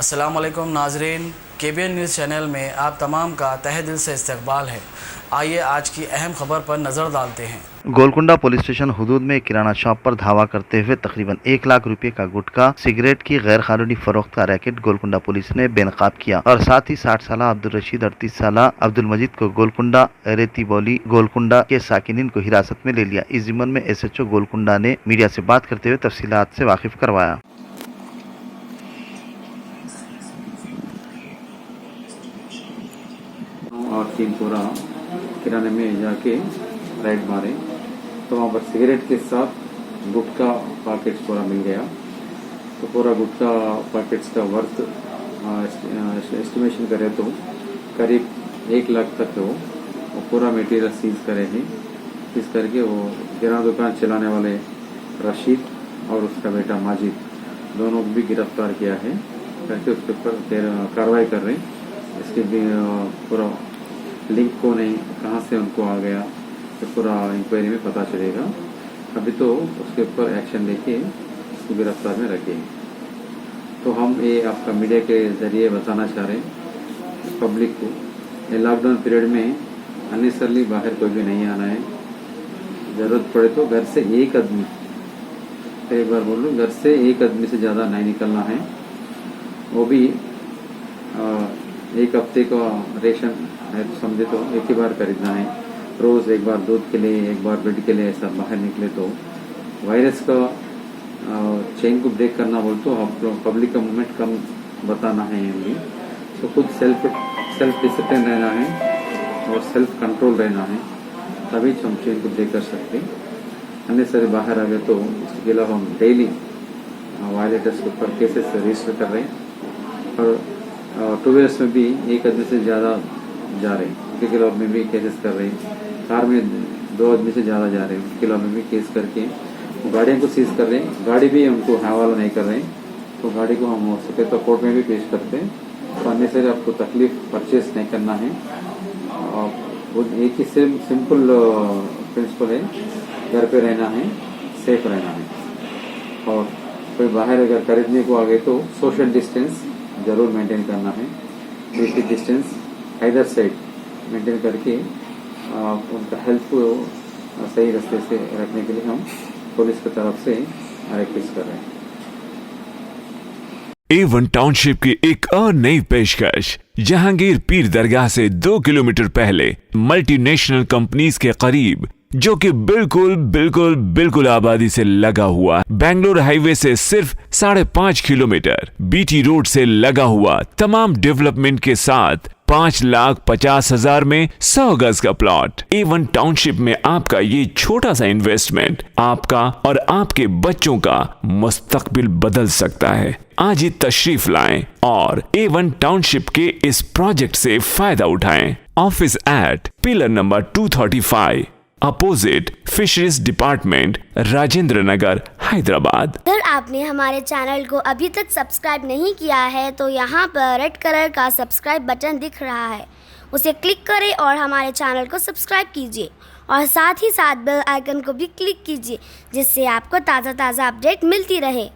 अस्सलाम वालेकुम नाजरीन, KBN न्यूज़ चैनल में आप तमाम का तहे दिल से इस्तकबाल है। आइए आज की अहम खबर पर नज़र डालते हैं। गोलकुंडा पुलिस स्टेशन हुदूद में किराना शॉप पर धावा करते हुए तकरीबन 1 लाख रुपए का गुटखा, सिगरेट की गैर कानूनी फरोख्त का रैकेट गोलकुंडा पुलिस ने बेनकाब किया और साथ ही 60 साल अब्दुल रशीद, 38 साल अब्दुल मजीद को गोलकुंडा रेती बोली गोलकुंडा के साकिनीन को हिरासत में ले लिया। इस जिम्मन में SHO गोलकुंडा ने मीडिया से बात करते हुए तफसीलात से वाकिफ करवाया। और टीम पूरा किराने में जाके राइड मारे तो वहाँ पर सिगरेट के साथ गुटखा पैकेट्स पूरा मिल गया। तो पूरा गुटखा पैकेट्स का वर्थ एस्टिमेशन करें तो करीब 1 लाख तक वो पूरा मटेरियल सीज करे हैं। सीज करके वो किराना दुकान चलाने वाले रशीद और उसका बेटा माजिद दोनों को भी गिरफ्तार किया है करके उसके ऊपर कार्रवाई कर रहे हैं। इसके भी पूरा लिंक कौन है, कहाँ से उनको आ गया, तो पूरा इंक्वायरी में पता चलेगा। अभी तो उसके ऊपर एक्शन लेके उसको गिरफ्तार में रखे। तो हम ये आपका मीडिया के जरिए बताना चाह रहे हैं पब्लिक को, ये लॉकडाउन पीरियड में अननेसेसरली बाहर कोई भी नहीं आना है। ज़रूरत पड़े तो घर से एक आदमी, एक बार बोल लूँ, घर से एक आदमी से ज़्यादा नहीं निकलना है। वो भी एक हफ्ते का रेशन है तो समझे तो एक ही बार खरीदना है। रोज़ एक बार दूध के लिए, एक बार ब्रेड के लिए ऐसा बाहर निकले तो वायरस का चेन को ब्रेक करना बोल तो आप लोग पब्लिक का मूवमेंट कम बताना है। हमें तो खुद सेल्फ डिसिप्लिन रहना है और सेल्फ कंट्रोल रहना है, तभी हम चेन को ब्रेक कर सकते हैं। अननेसेसरी बाहर आ गए तो इसके अलावा हम डेली वायलेटर्स के ऊपर केसेस रजिस्टर कर रहे हैं। और 2 व्हीलर्स में भी एक आदमी से ज़्यादा जा रहे हैं, उनके खिलाफ में भी केसेस कर रहे हैं। कार में 2 आदमी से ज़्यादा जा रहे हैं, उनके खिलाफ में भी केस करके गाड़ियों को सीज कर रहे हैं। गाड़ी भी हमको हवाला नहीं कर रहे हैं, तो गाड़ी को हम हो सके तो कोर्ट में भी पेश करते हैं। तो अन्य से आपको तकलीफ परचेस नहीं करना है। वो एक ही सिंपल प्रिंसिपल है, घर पे रहना है, सेफ रहना है। और कोई बाहर अगर खरीदने को आ गए तो सोशल डिस्टेंस ज़रूर मेंटेन करना है। 3 फीट डिस्टेंस इधर साइड मेंटेन करके उनका हेल्थ को सही रास्ते से रखने के लिए हम पुलिस की तरफ से रिक्वेस्ट कर रहे हैं। A1 टाउनशिप की एक और नई पेशकश, जहांगीर पीर दरगाह से 2 किलोमीटर पहले मल्टीनेशनल कंपनीज के करीब, जो कि बिल्कुल आबादी से लगा हुआ, बेंगलोर हाईवे से सिर्फ 5.5 किलोमीटर, BT रोड से लगा हुआ, तमाम डेवलपमेंट के साथ 5,50,000 में 100 गज का प्लॉट। A1 टाउनशिप में आपका ये छोटा सा इन्वेस्टमेंट आपका और आपके बच्चों का मुस्तकबिल बदल सकता है। आज ही तशरीफ लाएं और A1 टाउनशिप के इस प्रोजेक्ट से फायदा उठाएं। Office at pillar number 235 opposite fisheries department, Rajendra Nagar, Hyderabad. अगर आपने हमारे चैनल को अभी तक सब्सक्राइब नहीं किया है तो यहाँ पर रेड कलर का सब्सक्राइब बटन दिख रहा है, उसे क्लिक करें और हमारे चैनल को सब्सक्राइब कीजिए और साथ ही साथ बेल आइकन को भी क्लिक कीजिए, जिससे आपको ताज़ा अपडेट मिलती रहे।